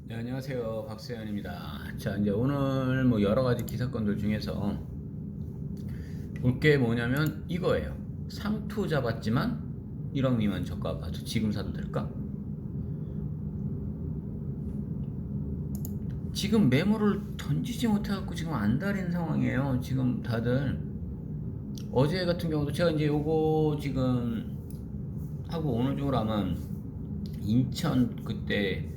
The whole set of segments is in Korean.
네, 안녕하세요. 박세현입니다. 자, 이제 오늘 뭐 여러 가지 기사건들 중에서 볼 게 뭐냐면 이거예요. 상투 잡았지만 1억 미만 저가 아파트 지금 사도 될까? 지금 매물을 던지지 못해갖고 지금 안달인 상황이에요. 지금 다들 어제 같은 경우도 제가 이제 요거 지금 하고 오늘 중으로 아마 인천 그때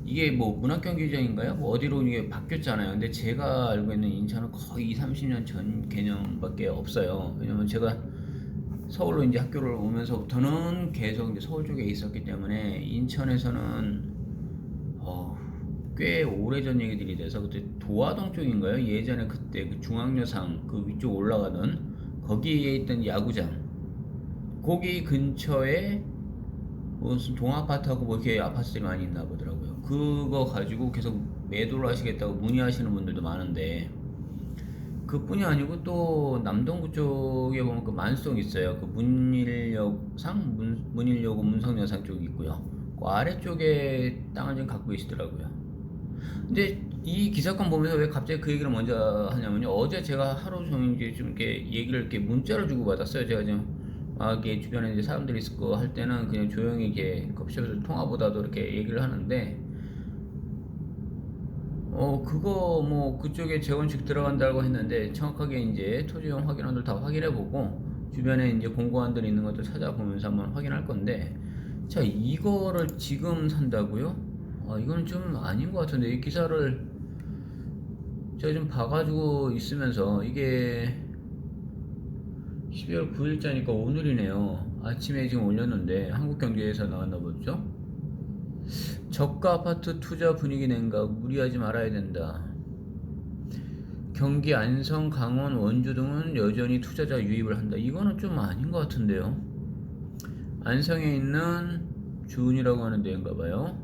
이게 뭐 문학경기장인가요? 뭐 어디로 이게 바뀌었잖아요. 근데 제가 알고 있는 인천은 거의 2, 30년 전 개념밖에 없어요. 왜냐면 제가 서울로 이제 학교를 오면서부터는 계속 이제 서울 쪽에 있었기 때문에 인천에서는 어, 꽤 오래전 얘기들이 돼서 그때 도화동 쪽인가요? 예전에 그때 그 중앙여상 그 위쪽 올라가던 거기에 있던 야구장 거기 근처에 무슨 동아파트하고 뭐 이렇게 아파트들이 많이 있나 보더라고요. 그거 가지고 계속 매도를 하시겠다고 문의하시는 분들도 많은데 그뿐이 아니고 또 남동구 쪽에 보면 그 만송 있어요. 그 문일역상 문일역고 문성여상 쪽이 있고요. 그 아래쪽에 땅을 좀 갖고 계시더라고요. 근데 이 기사건 보면서 왜 갑자기 그 얘기를 먼저 하냐면요. 어제 제가 하루 종일 이제 좀 이렇게 얘기를 이렇게 문자로 주고 받았어요. 제가 지금 이게 주변에 이제 사람들이 있을 거 할 때는 그냥 조용히 이렇게 커피숍에서 통화보다도 이렇게 얘기를 하는데 그거 뭐 그쪽에 재건축 들어간다고 했는데 정확하게 이제 토지용 확인원들 다 확인해보고 주변에 이제 공고한들 있는 것도 찾아보면서 한번 확인할 건데 자 이거를 지금 산다고요? 이거는 좀 아닌 것 같은데 이 기사를 제가 좀 봐가지고 있으면서 이게 12월 9일자니까 오늘이네요. 아침에 지금 올렸는데 한국경제에서 나왔나 보죠? 저가 아파트 투자 분위기 냉각 무리하지 말아야 된다. 경기 안성, 강원, 원주 등은 여전히 투자자 유입을 한다. 이거는 좀 아닌 것 같은데요. 안성에 있는 주은이라고 하는 데인가봐요.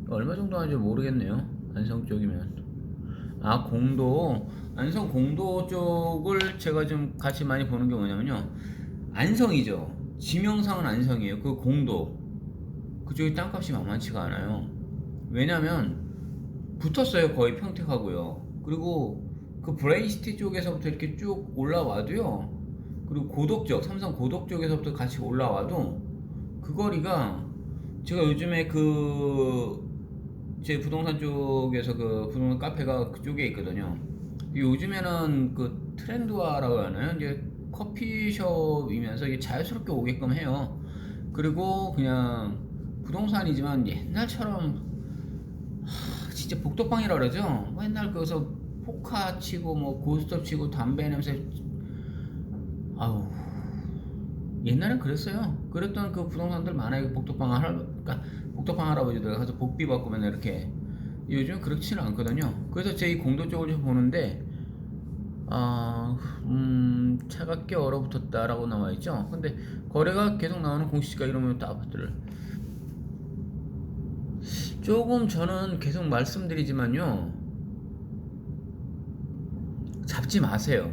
얼마 정도 하는지 모르겠네요. 안성 쪽이면. 공도. 안성 공도 쪽을 제가 좀 같이 많이 보는 게 뭐냐면요. 안성이죠. 지명상은 안성이에요. 그 공도. 그쪽이 땅값이 만만치가 않아요. 왜냐면 붙었어요. 거의 평택하고요. 그리고 그 브레인시티 쪽에서부터 이렇게 쭉 올라와도요. 그리고 고덕 쪽, 삼성 고덕 쪽에서부터 같이 올라와도 그 거리가 제가 요즘에 제 부동산 쪽에서 그 부동산 카페가 그쪽에 있거든요. 요즘에는 그 트렌드화라고 하나요? 이제 커피숍이면서 이게 자연스럽게 오게끔 해요. 그리고 그냥 부동산이지만 옛날처럼 진짜 복도방이라 그러죠. 맨날 거기서 포카 치고 뭐 고스톱 치고 담배 냄새 아우 옛날엔 그랬어요. 그랬던 그 부동산들 많아요. 그러니까 복도방 할아버지들 가서 복비 받고 맨날 이렇게 요즘 그렇지는 않거든요. 그래서 제 이 공도 쪽을 좀 보는데 차갑게 얼어붙었다라고 나와 있죠. 근데 거래가 계속 나오는 공시지가 이러면 또 아파트를 조금 저는 계속 말씀드리지만요. 잡지 마세요.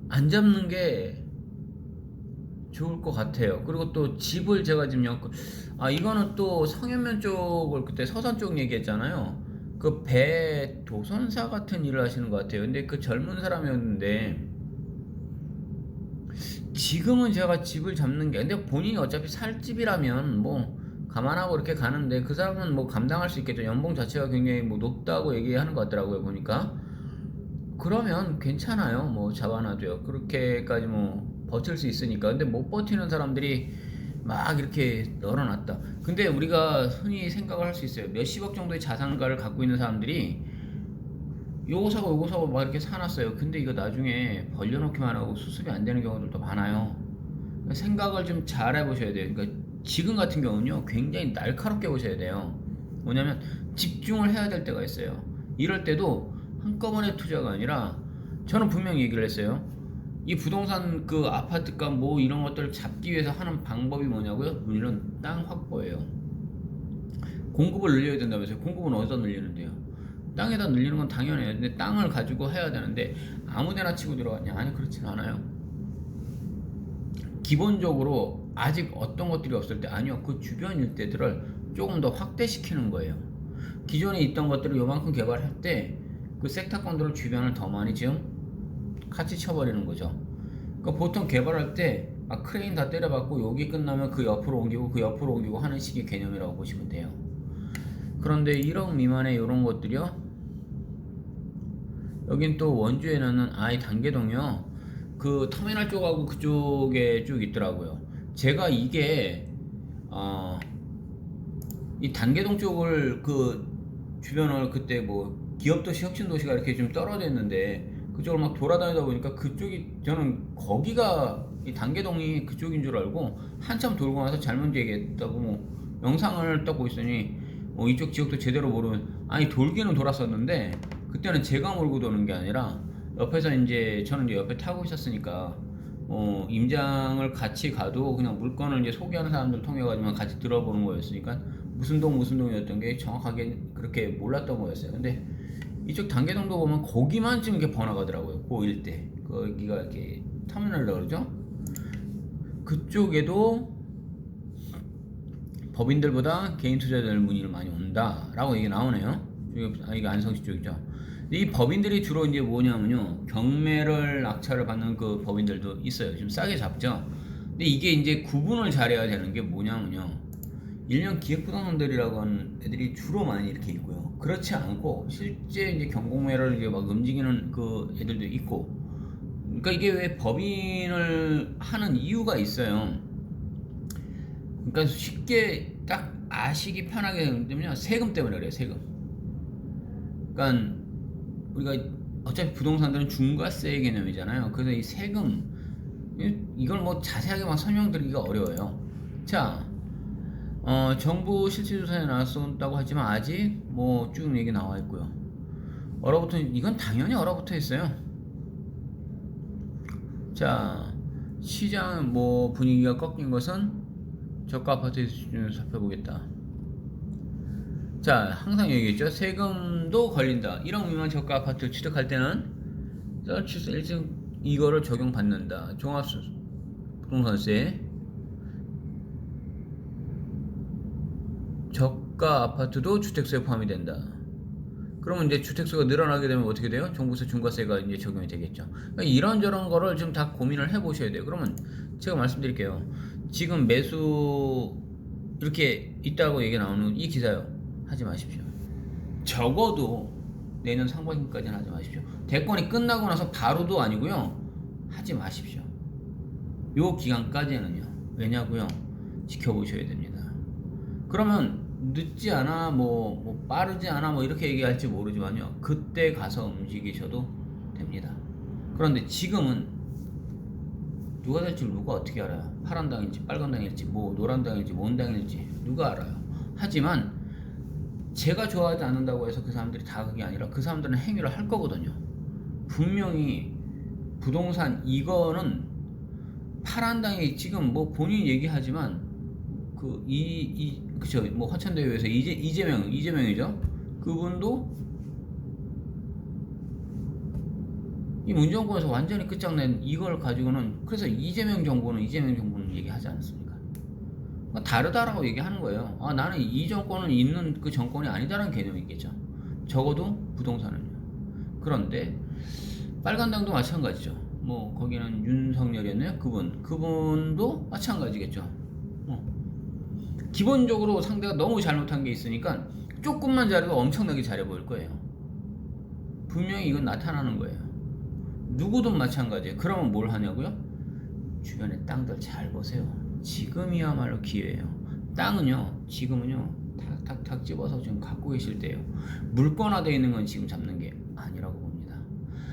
안 잡는 게 좋을 것 같아요. 그리고 또 집을 제가 지금 이거는 또 성현면 쪽을 그때 서산 쪽 얘기했잖아요. 그 배도선사 같은 일을 하시는 것 같아요. 근데 그 젊은 사람이었는데 지금은 제가 집을 잡는 게 근데 본인이 어차피 살 집이라면 뭐 감안하고 이렇게 가는데 그 사람은 뭐 감당할 수 있겠죠. 연봉 자체가 굉장히 뭐 높다고 얘기하는 것 같더라고요. 보니까 그러면 괜찮아요. 뭐 잡아놔도요. 그렇게까지 뭐 버틸 수 있으니까. 근데 못 버티는 사람들이 막 이렇게 널어놨다. 근데 우리가 흔히 생각을 할 수 있어요. 몇십억 정도의 자산가를 갖고 있는 사람들이 요거 사고 막 이렇게 사놨어요. 근데 이거 나중에 벌려놓기만 하고 수습이 안 되는 경우들도 많아요. 생각을 좀 잘 해보셔야 돼요. 그러니까 지금 같은 경우는요, 굉장히 날카롭게 보셔야 돼요. 뭐냐면 집중을 해야 될 때가 있어요. 이럴 때도 한꺼번에 투자가 아니라 저는 분명히 얘기를 했어요. 이 부동산 그 아파트값 뭐 이런 것들을 잡기 위해서 하는 방법이 뭐냐고요? 우리는 땅 확보예요. 공급을 늘려야 된다면서요. 공급은 어디다 늘리는데요? 땅에다 늘리는 건 당연해요. 근데 땅을 가지고 해야 되는데 아무데나 치고 들어갔냐? 아니 그렇진 않아요. 기본적으로 아직 어떤 것들이 없을 때 아니요, 그 주변 일대들을 조금 더 확대시키는 거예요. 기존에 있던 것들을 요만큼 개발할 때 그 섹터권들을 주변을 더 많이 지금 같이 쳐버리는 거죠. 그러니까 보통 개발할 때 크레인 다 때려박고 여기 끝나면 그 옆으로 옮기고 그 옆으로 옮기고 하는 식의 개념이라고 보시면 돼요. 그런데 1억 미만의 이런 것들이요, 여긴 또 원주에는 아예 단계동이요, 그 터미널 쪽하고 그쪽에 쭉 있더라고요. 제가 이게 이 단계동 쪽을 그 주변을 그때 뭐 기업도시 혁신도시가 이렇게 좀 떨어져 있는데 그쪽을 막 돌아다니다 보니까 그쪽이, 저는 거기가 이 단계동이 그쪽인 줄 알고 한참 돌고 나서 잘못 얘기했다고 뭐 영상을 떠고 있으니 이쪽 지역도 제대로 모르면, 아니 돌기는 돌았었는데 그때는 제가 몰고 도는 게 아니라 옆에서 이제 저는 이제 옆에 타고 있었으니까 임장을 같이 가도 그냥 물건을 이제 소개하는 사람들 통해 가지고 같이 들어보는 거였으니까 무슨 동이었던 게 정확하게 그렇게 몰랐던 거였어요. 근데 이쪽 단계동도 보면 거기만 지금 이렇게 번화가더라고요. 그 일대, 거기가 이렇게 터미널이라고 그러죠. 그쪽에도 법인들보다 개인 투자자들 문의를 많이 온다라고 얘기 나오네요. 이게 안성시 쪽이죠. 이 법인들이 주로 이제 뭐냐면요, 경매를 낙찰을 받는 그 법인들도 있어요. 좀 싸게 잡죠. 근데 이게 이제 구분을 잘해야 되는 게 뭐냐면요, 일명 기획부동산들이라고 하는 애들이 주로 많이 이렇게 있고요. 그렇지 않고 실제 이제 경공매를 이제 막 움직이는 그 애들도 있고. 그러니까 이게 왜 법인을 하는 이유가 있어요. 그러니까 쉽게 딱 아시기 편하게 되면요, 세금 때문에 그래요. 세금. 그러니까 우리가 어차피 부동산들은 중과세 개념이잖아요. 그래서 이 세금, 이걸 뭐 자세하게 막 설명드리기가 어려워요. 자, 정부 실질조사에 나왔다고 하지만 아직 뭐 쭉 얘기 나와 있고요. 이건 당연히 얼어붙어 있어요. 자, 시장 뭐 분위기가 꺾인 것은 저가 아파트의 수준을 살펴보겠다. 자, 항상 얘기했죠. 세금도 걸린다. 1억 미만 저가 아파트 취득할 때는 서치스 1층 이거를 적용받는다. 종합부동산세. 저가 아파트도 주택수에 포함이 된다. 그러면 이제 주택수가 늘어나게 되면 어떻게 돼요? 종부세, 중과세가 이제 적용이 되겠죠. 그러니까 이런저런 거를 좀 다 고민을 해보셔야 돼요. 그러면 제가 말씀드릴게요. 지금 매수 이렇게 있다고 얘기 나오는 이 기사요, 하지 마십시오. 적어도 내년 상반기까지는 하지 마십시오. 대권이 끝나고 나서 바로도 아니고요, 하지 마십시오. 요 기간까지는요. 왜냐고요? 지켜보셔야 됩니다. 그러면 늦지 않아, 뭐 빠르지 않아, 뭐 이렇게 얘기할지 모르지만요, 그때 가서 움직이셔도 됩니다. 그런데 지금은 누가 될 줄 누가 어떻게 알아요? 파란 당일지 빨간 당일지 뭐 노란 당일지 뭔 당일지 누가 알아요? 하지만 제가 좋아하지 않는다고 해서 그 사람들이 다 그게 아니라 그 사람들은 행위를 할 거거든요. 분명히 부동산 이거는 파란 당이 지금 뭐 본인이 얘기하지만 그쵸, 뭐 화천대유에서 이재명이죠. 그분도 이 문정권에서 완전히 끝장낸 이걸 가지고는, 그래서 이재명 정부는 얘기하지 않습니까? 그러니까 다르다라고 얘기하는 거예요. 나는 이 정권은 있는 그 정권이 아니다라는 개념이겠죠. 적어도 부동산은요. 그런데 빨간당도 마찬가지죠. 뭐 거기는 윤석열이었나요? 그분도 마찬가지겠죠. 기본적으로 상대가 너무 잘못한 게 있으니까 조금만 잘해도 엄청나게 잘해 보일 거예요. 분명히 이건 나타나는 거예요. 누구든 마찬가지예요. 그러면 뭘 하냐고요? 주변에 땅들 잘 보세요. 지금이야말로 기회예요. 땅은요, 지금은요, 탁탁탁 집어서 지금 갖고 계실 때예요. 물권화되어 있는 건 지금 잡는 게 아니라고 봅니다.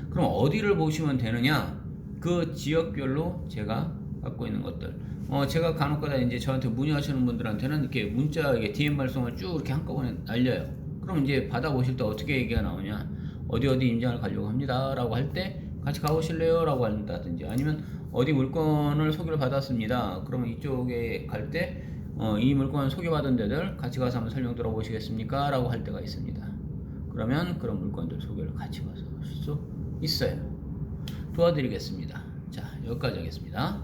그럼 어디를 보시면 되느냐? 그 지역별로 제가 갖고 있는 것들. 제가 간혹가다 이제 저한테 문의하시는 분들한테는 이렇게 문자, 이게 DM 발송을 쭉 이렇게 한꺼번에 날려요. 그럼 이제 받아보실 때 어떻게 얘기가 나오냐? 어디 임장을 가려고 합니다. 라고 할 때 같이 가보실래요? 라고 한다든지, 아니면 어디 물건을 소개를 받았습니다. 그러면 이쪽에 갈 때, 이 물건 소개받은 데들 같이 가서 한번 설명 들어보시겠습니까? 라고 할 때가 있습니다. 그러면 그런 물건들 소개를 같이 가서 하실 수 있어요. 도와드리겠습니다. 자, 여기까지 하겠습니다.